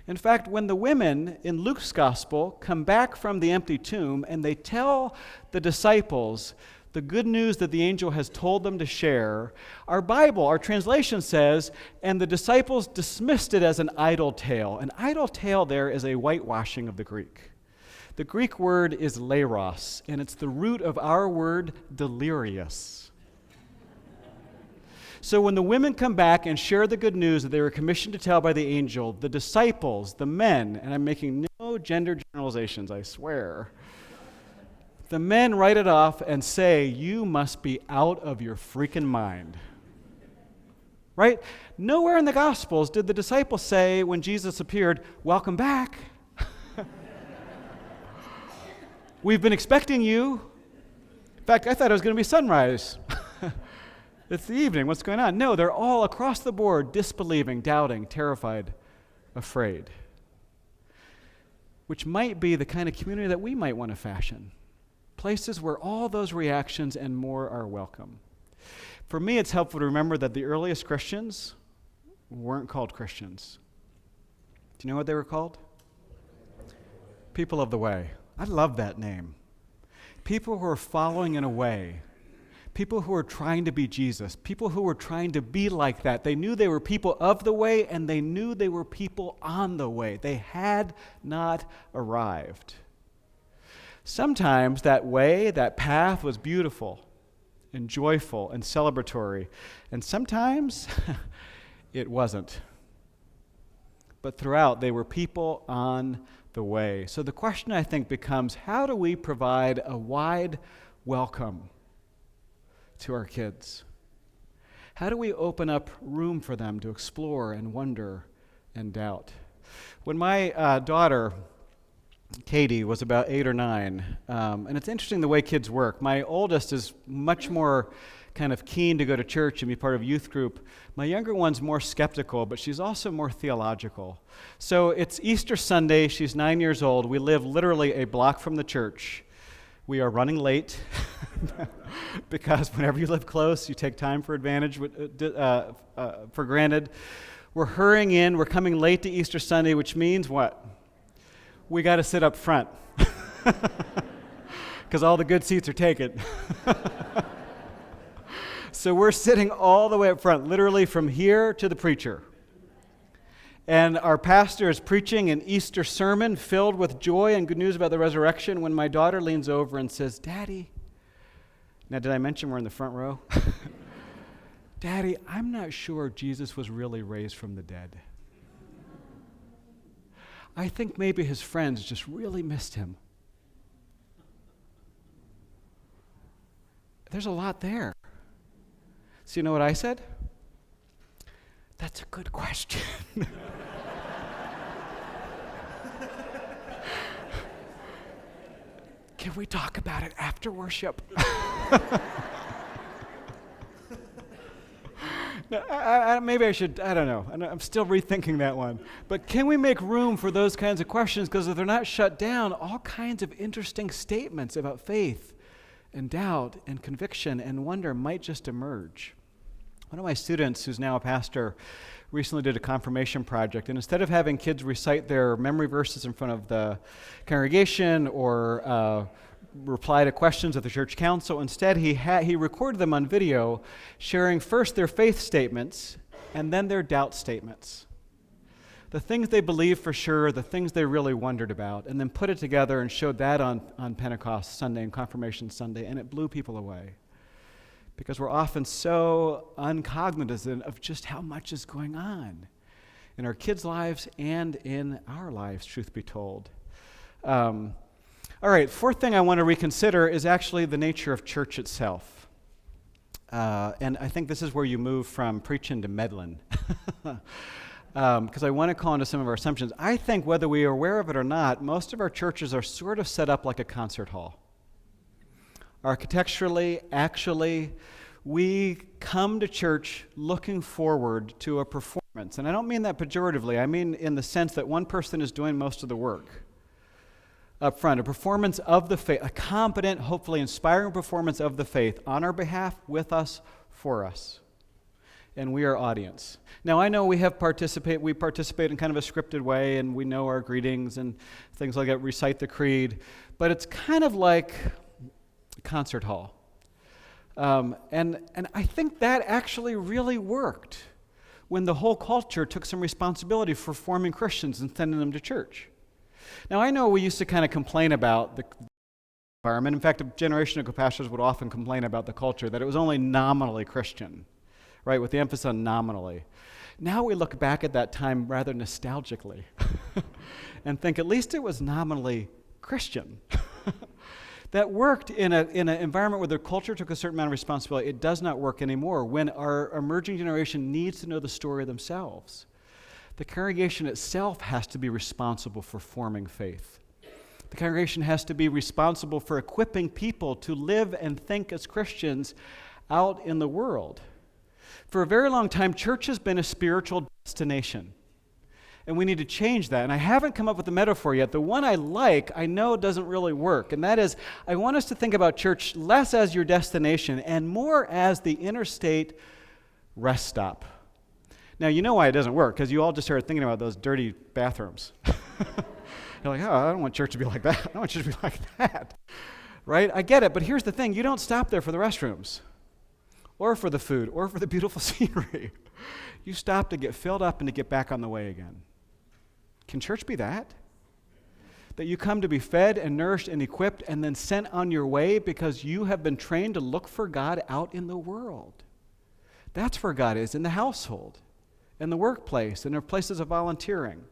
In fact, when the women in Luke's gospel come back from the empty tomb and they tell the disciples the good news that the angel has told them to share, our Bible, our translation says, and the disciples dismissed it as an idle tale. An idle tale there is a whitewashing of the Greek. The Greek word is leiros, and it's the root of our word delirious. So when the women come back and share the good news that they were commissioned to tell by the angel, the disciples, the men, and I'm making no gender generalizations, I swear, the men write it off and say, you must be out of your freaking mind. Right? Nowhere in the Gospels did the disciples say when Jesus appeared, welcome back. We've been expecting you. In fact, I thought it was going to be sunrise. It's the evening. What's going on? No, they're all across the board disbelieving, doubting, terrified, afraid. Which might be the kind of community that we might want to fashion. Places where all those reactions and more are welcome. For me, it's helpful to remember that the earliest Christians weren't called Christians. Do you know what they were called? People of the way. I love that name. People who are following in a way. People who are trying to be Jesus. People who were trying to be like that. They knew they were people of the way, and they knew they were people on the way. They had not arrived. Sometimes that way, that path was beautiful and joyful and celebratory. And sometimes it wasn't. But throughout, they were people on the way. So the question, I think, becomes, how do we provide a wide welcome to our kids? How do we open up room for them to explore and wonder and doubt? When my daughter, Katie, was about 8 or 9, and it's interesting the way kids work. My oldest is much more kind of keen to go to church and be part of youth group. My younger one's more skeptical, but she's also more theological. So it's Easter Sunday. She's 9 years old. We live literally a block from the church. We are running late because whenever you live close, you take time for granted. We're hurrying in. We're coming late to Easter Sunday, which means what? We got to sit up front because all the good seats are taken. So we're sitting all the way up front, literally from here to the preacher. And our pastor is preaching an Easter sermon filled with joy and good news about the resurrection when my daughter leans over and says, Daddy, now did I mention we're in the front row? Daddy, I'm not sure Jesus was really raised from the dead. I think maybe his friends just really missed him. There's a lot there. So you know what I said? That's a good question. Can we talk about it after worship? Maybe I should, I don't know. I'm still rethinking that one. But can we make room for those kinds of questions? Because if they're not shut down, all kinds of interesting statements about faith and doubt and conviction and wonder might just emerge. One of my students, who's now a pastor, recently did a confirmation project, and instead of having kids recite their memory verses in front of the congregation or reply to questions at the church council, instead he recorded them on video, sharing first their faith statements and then their doubt statements. The things they believed for sure, the things they really wondered about, and then put it together and showed that on Pentecost Sunday and Confirmation Sunday, and it blew people away. Because we're often so uncognizant of just how much is going on in our kids' lives and in our lives, truth be told. All right, fourth thing I want to reconsider is actually the nature of church itself. and I think this is where you move from preaching to meddling, because I want to call into some of our assumptions. I think whether we are aware of it or not, most of our churches are sort of set up like a concert hall. Architecturally, actually, we come to church looking forward to a performance. And I don't mean that pejoratively. I mean in the sense that one person is doing most of the work up front. A performance of the faith, a competent, hopefully inspiring performance of the faith on our behalf, with us, for us. And we are audience. Now, I know we participate in kind of a scripted way, and we know our greetings and things like that, recite the creed, but it's kind of like a concert hall. And I think that actually really worked when the whole culture took some responsibility for forming Christians and sending them to church. Now, I know we used to kind of complain about the environment. In fact, a generation ago, pastors would often complain about the culture, that it was only nominally Christian, right, with the emphasis on nominally. Now we look back at that time rather nostalgically and think at least it was nominally Christian. That worked in an environment where the culture took a certain amount of responsibility. It does not work anymore when our emerging generation needs to know the story themselves. The congregation itself has to be responsible for forming faith. The congregation has to be responsible for equipping people to live and think as Christians out in the world. For a very long time, church has been a spiritual destination. And we need to change that. And I haven't come up with a metaphor yet. The one I like, I know doesn't really work. And that is, I want us to think about church less as your destination and more as the interstate rest stop. Now, you know why it doesn't work, because you all just started thinking about those dirty bathrooms. You're like, oh, I don't want church to be like that. I don't want church to be like that. Right? I get it, but here's the thing. You don't stop there for the restrooms or for the food or for the beautiful scenery. You stop to get filled up and to get back on the way again. Can church be that? That you come to be fed and nourished and equipped and then sent on your way because you have been trained to look for God out in the world. That's where God is, in the household, in the workplace, in our places of volunteering.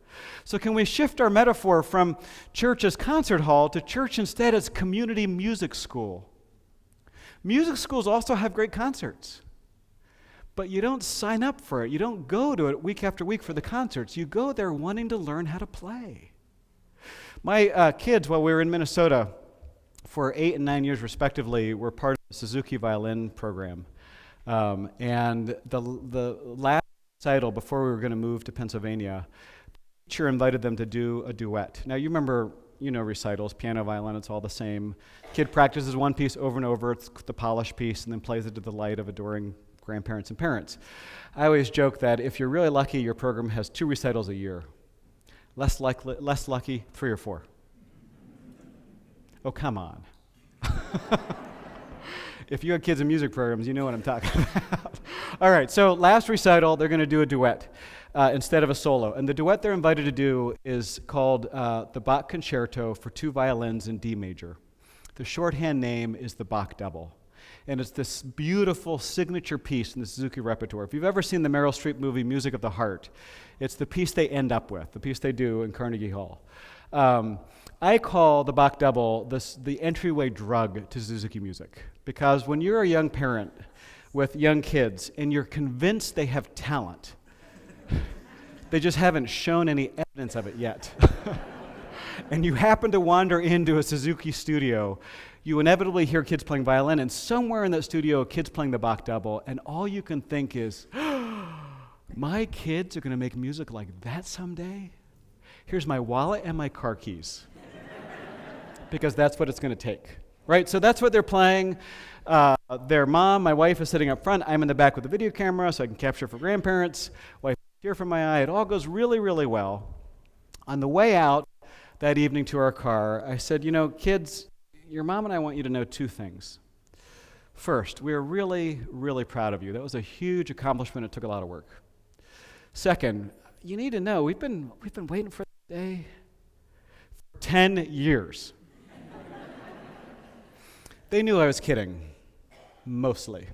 So can we shift our metaphor from church as concert hall to church instead as community music school? Music schools also have great concerts. But you don't sign up for it. You don't go to it week after week for the concerts. You go there wanting to learn how to play. My kids, while we were in Minnesota for 8 and 9 years respectively, were part of the Suzuki violin program. And the last recital before we were going to move to Pennsylvania, the teacher invited them to do a duet. Now, you remember, recitals, piano, violin, it's all the same. Kid practices one piece over and over. It's the polished piece, and then plays it to the light of adoring grandparents and parents. I always joke that if you're really lucky, your program has 2 recitals a year. Less lucky, 3 or 4. Oh, come on. If you have kids in music programs, you know what I'm talking about. All right, so last recital, they're going to do a duet instead of a solo. And the duet they're invited to do is called the Bach Concerto for 2 violins in D major. The shorthand name is the Bach Double. And it's this beautiful signature piece in the Suzuki repertoire. If you've ever seen the Meryl Streep movie Music of the Heart, it's the piece they end up with, the piece they do in Carnegie Hall. I call the Bach Double the entryway drug to Suzuki music, because when you're a young parent with young kids and you're convinced they have talent, they just haven't shown any evidence of it yet, and you happen to wander into a Suzuki studio, you inevitably hear kids playing violin, and somewhere in that studio, kids playing the Bach Double, and all you can think is, my kids are going to make music like that someday? Here's my wallet and my car keys. Because that's what it's going to take, right? So that's what they're playing. Their mom, my wife, is sitting up front. I'm in the back with the video camera so I can capture for grandparents. Wife, tear from my eye. It all goes really, really well. On the way out that evening to our car, I said, kids, your mom and I want you to know 2 things. First, we are really, really proud of you. That was a huge accomplishment. It took a lot of work. Second, you need to know we've been waiting for this day for 10 years. They knew I was kidding, mostly.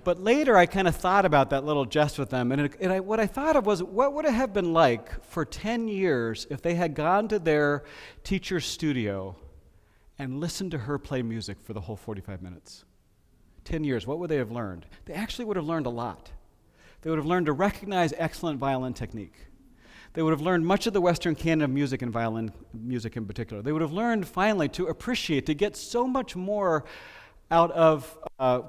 But later, I kind of thought about that little jest with them, and what I thought of was, what would it have been like for 10 years if they had gone to their teacher's studio and listened to her play music for the whole 45 minutes? 10 years, what would they have learned? They actually would have learned a lot. They would have learned to recognize excellent violin technique. They would have learned much of the Western canon of music and violin music in particular. They would have learned finally to appreciate, to get so much more out of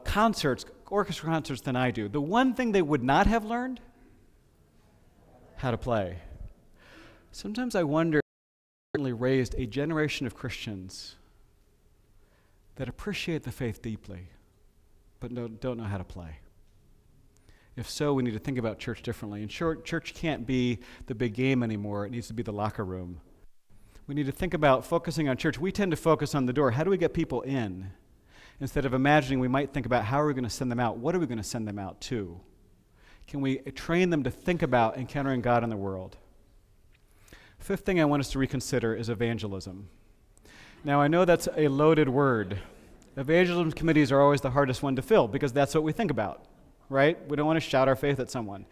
concerts, orchestra concerts than I do. The one thing they would not have learned, how to play. Sometimes I wonder if we certainly raised a generation of Christians that appreciate the faith deeply, but don't know how to play. If so, we need to think about church differently. In short, church can't be the big game anymore. It needs to be the locker room. We need to think about focusing on church. We tend to focus on the door. How do we get people in? Instead of imagining, we might think about how are we going to send them out? What are we going to send them out to? Can we train them to think about encountering God in the world? Fifth thing I want us to reconsider is evangelism. Now, I know that's a loaded word. Evangelism committees are always the hardest one to fill because that's what we think about, right? We don't want to shout our faith at someone.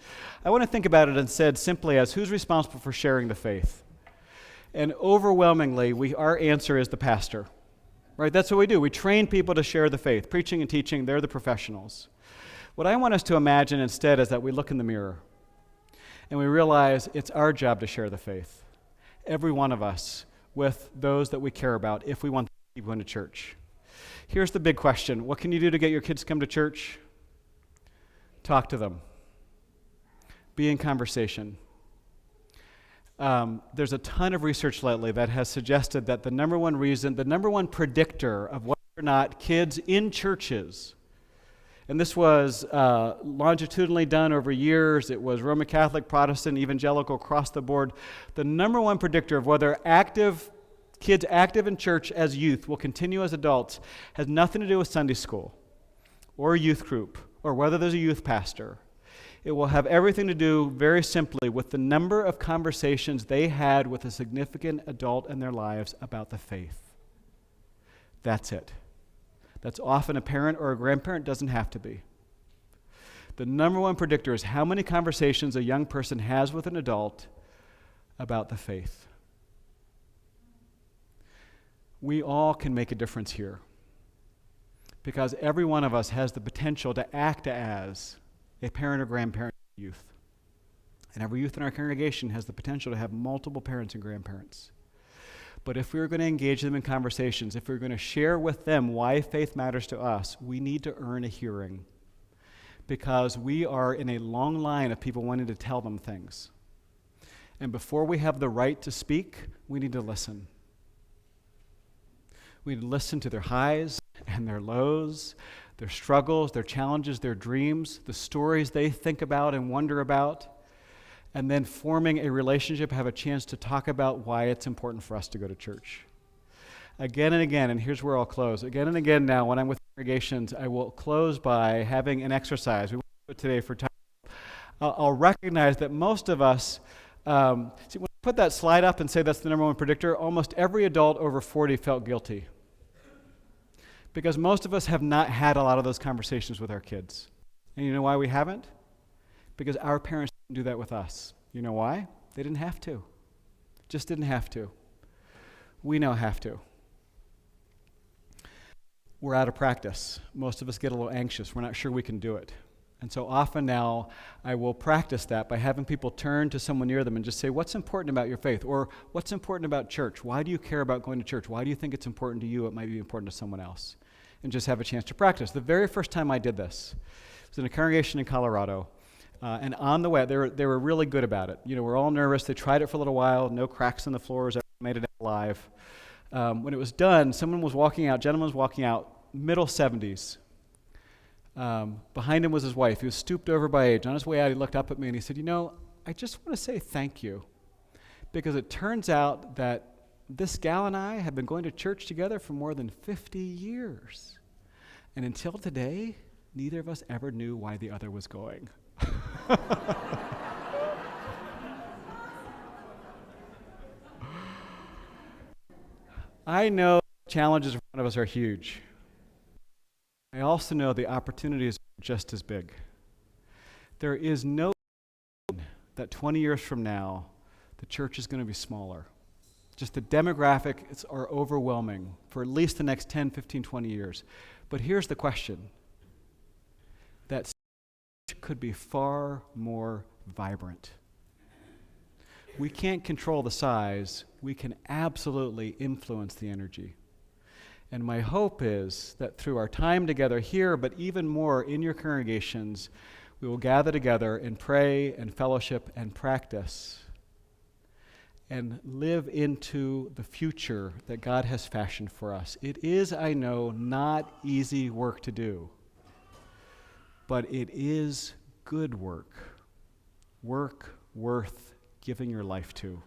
I want to think about it instead simply as who's responsible for sharing the faith? And overwhelmingly, our answer is the pastor, right? That's what we do. We train people to share the faith. Preaching and teaching, they're the professionals. What I want us to imagine instead is that we look in the mirror and we realize it's our job to share the faith. Every one of us with those that we care about if we want to keep going to church. Here's the big question. What can you do to get your kids to come to church? Talk to them. Be in conversation. There's a ton of research lately that has suggested that the number one predictor of whether or not kids in churches, and this was longitudinally done over years, it was Roman Catholic, Protestant, Evangelical, across the board, the number one predictor of whether kids active in church as youth will continue as adults has nothing to do with Sunday school or a youth group or whether there's a youth pastor. It will have everything to do, very simply, with the number of conversations they had with a significant adult in their lives about the faith. That's it. That's often a parent or a grandparent, doesn't have to be. The number one predictor is how many conversations a young person has with an adult about the faith. We all can make a difference here because every one of us has the potential to act as a parent or grandparent of youth. And every youth in our congregation has the potential to have multiple parents and grandparents. But if we're going to engage them in conversations, if we're going to share with them why faith matters to us, we need to earn a hearing because we are in a long line of people wanting to tell them things. And before we have the right to speak, we need to listen. We need to listen to their highs and their lows, their struggles, their challenges, their dreams, the stories they think about and wonder about, and then forming a relationship, have a chance to talk about why it's important for us to go to church. Again and again, and here's where I'll close. Again and again now, when I'm with congregations, I will close by having an exercise. We won't do it today for time. I'll recognize that most of us, when I put that slide up and say that's the number one predictor, almost every adult over 40 felt guilty. Because most of us have not had a lot of those conversations with our kids. And you know why we haven't? Because our parents didn't do that with us. You know why? They didn't have to. Just didn't have to. We now have to. We're out of practice. Most of us get a little anxious. We're not sure we can do it. And so often now I will practice that by having people turn to someone near them and just say, what's important about your faith? Or what's important about church? Why do you care about going to church? Why do you think it's important to you? It might be important to someone else. And just have a chance to practice. The very first time I did this was in a congregation in Colorado. And on the way, they were really good about it. You know, we're all nervous. They tried it for a little while. No cracks in the floors. Everyone made it alive. When it was done, gentleman was walking out, middle 70s. Behind him was his wife. He was stooped over by age. On his way out, he looked up at me and he said, I just want to say thank you. Because it turns out that this gal and I have been going to church together for more than 50 years. And until today, neither of us ever knew why the other was going. I know the challenges in front of us are huge. I also know the opportunities are just as big. There is no that 20 years from now, the church is going to be smaller. Just the demographics are overwhelming for at least the next 10, 15, 20 years. But here's the question. that could be far more vibrant. We can't control the size. We can absolutely influence the energy. And my hope is that through our time together here, but even more in your congregations, we will gather together and pray and fellowship and practice and live into the future that God has fashioned for us. It is, I know, not easy work to do, but it is good work worth giving your life to.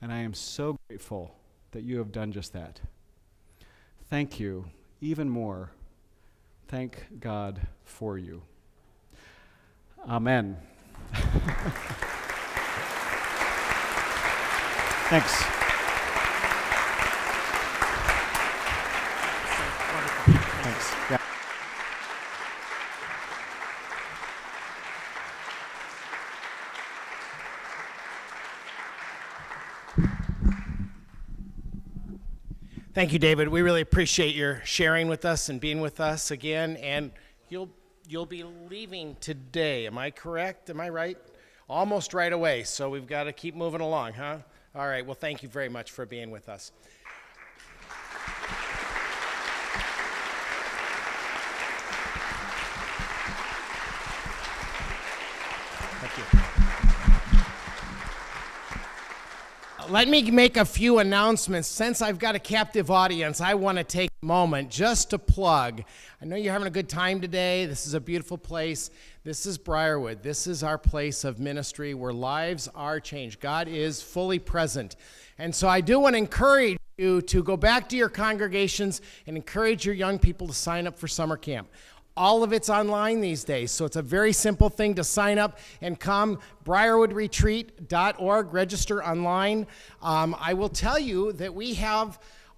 And I am so grateful that you have done just that. Thank you. Even more, thank God for you. Amen. Thanks. Thanks. Yeah. Thank you, David. We really appreciate your sharing with us and being with us again. And you'll be leaving today. Am I correct? Am I right? Almost right away. So we've got to keep moving along, huh? All right. Well, thank you very much for being with us. Thank you. Let me make a few announcements. Since I've got a captive audience, I want to take a moment just to plug. I know you're having a good time today. This is a beautiful place. This is Briarwood. This is our place of ministry where lives are changed. God is fully present. And so I do want to encourage you to go back to your congregations and encourage your young people to sign up for summer camp. All of it's online these days, so it's a very simple thing to sign up and come. briarwoodretreat.org, register online. I will tell you that we have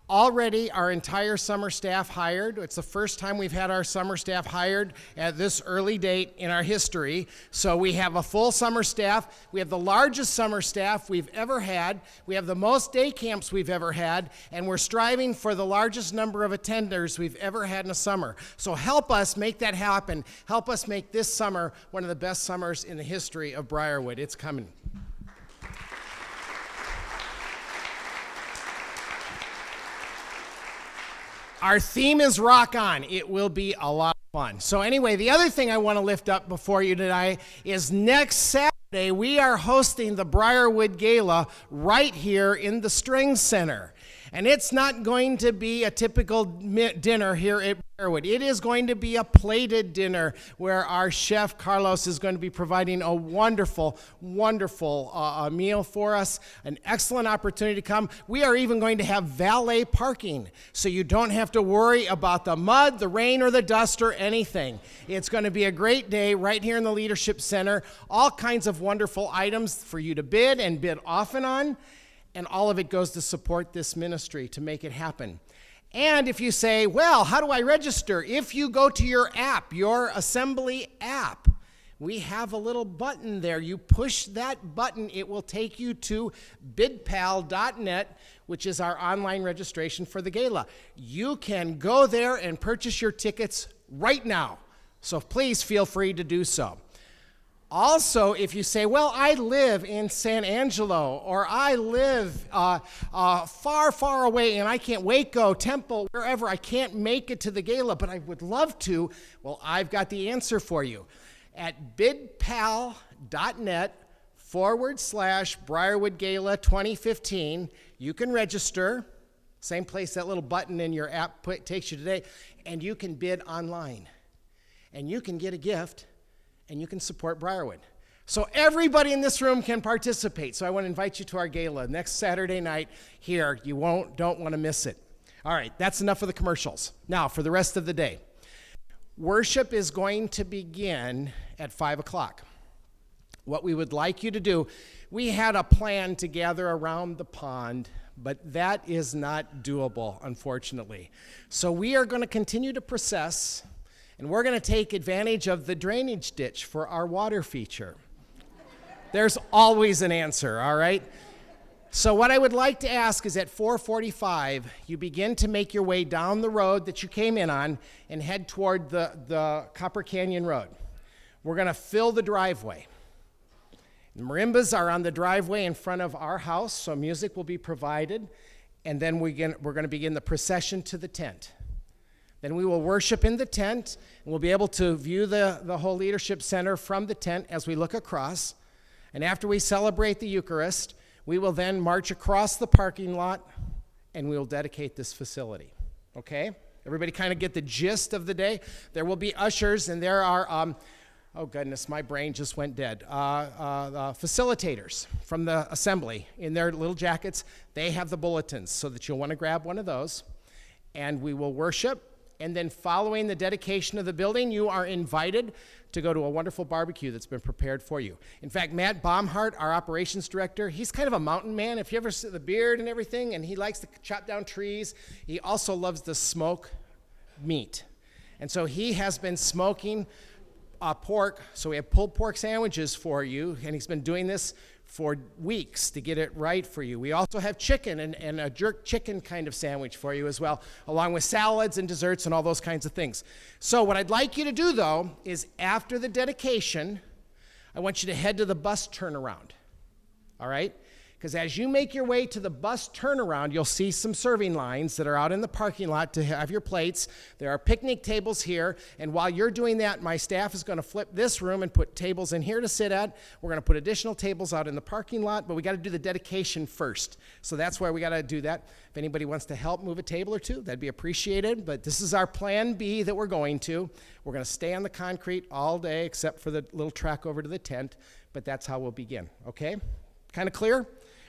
already our entire summer staff hired. It's the first time we've had our summer staff hired at this early date in our history. So we have a full summer staff. We have the largest summer staff we've ever had. We have the most day camps we've ever had. And we're striving for the largest number of attenders we've ever had in a summer. So help us make that happen. Help us make this summer one of the best summers in the history of Briarwood. It's coming. Our theme is Rock On. It will be a lot of fun. So anyway, the other thing I want to lift up before you today is next Saturday, we are hosting the Briarwood Gala right here in the Strings Center. And it's not going to be a typical dinner here at Briarwood. It is going to be a plated dinner where our chef, Carlos, is going to be providing a wonderful, wonderful meal for us, an excellent opportunity to come. We are even going to have valet parking, so you don't have to worry about the mud, the rain, or the dust, or anything. It's going to be a great day right here in the Leadership Center. All kinds of wonderful items for you to bid and bid often on. And all of it goes to support this ministry to make it happen. And if you say, well, how do I register? If you go to your app, your Assembly app, we have a little button there. You push that button, it will take you to bidpal.net, which is our online registration for the gala. You can go there and purchase your tickets right now. So please feel free to do so. Also, if you say, well, I live in San Angelo, or I live far, far away, and I can't Waco, Temple, wherever, I can't make it to the gala, but I would love to, well, I've got the answer for you. At bidpal.net/Briarwood Gala 2015, you can register, same place that little button in your app takes you today, and you can bid online. And you can get a gift, and you can support Briarwood. So everybody in this room can participate. So I want to invite you to our gala next Saturday night here. You don't want to miss it. All right, that's enough of the commercials. Now, for the rest of the day. Worship is going to begin at 5 o'clock. What we would like you to do, we had a plan to gather around the pond, but that is not doable, unfortunately. So we are going to continue to process, and we're going to take advantage of the drainage ditch for our water feature. There's always an answer, all right? So what I would like to ask is at 4:45, you begin to make your way down the road that you came in on and head toward the Copper Canyon Road. We're going to fill the driveway. The marimbas are on the driveway in front of our house, so music will be provided, and then we're going to begin the procession to the tent. Then we will worship in the tent, and we'll be able to view the whole leadership center from the tent as we look across. And after we celebrate the Eucharist, we will then march across the parking lot, and we will dedicate this facility. Okay? Everybody kind of get the gist of the day? There will be ushers, and there are, oh goodness, my brain just went dead. Facilitators from the assembly in their little jackets. They have the bulletins so that you'll want to grab one of those. And we will worship. And then following the dedication of the building, you are invited to go to a wonderful barbecue that's been prepared for you. In fact, Matt Baumhart, our operations director, he's kind of a mountain man. If you ever see the beard and everything, and he likes to chop down trees, he also loves to smoke meat. And so he has been smoking pork. So we have pulled pork sandwiches for you, and he's been doing this for weeks to get it right for you. We also have chicken and a jerk chicken kind of sandwich for you as well, along with salads and desserts and all those kinds of things. So what I'd like you to do, though, is after the dedication, I want you to head to the bus turnaround, all right? Because as you make your way to the bus turnaround, you'll see some serving lines that are out in the parking lot to have your plates. There are picnic tables here, and while you're doing that, my staff is going to flip this room and put tables in here to sit at. We're going to put additional tables out in the parking lot, but we got to do the dedication first. So that's why we got to do that. If anybody wants to help move a table or two, that'd be appreciated, but this is our plan B that we're going to. We're going to stay on the concrete all day except for the little track over to the tent, but that's how we'll begin, okay? Kind of clear?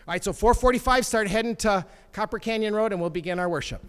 All right, so 4:45, start heading to Copper Canyon Road, and we'll begin our worship.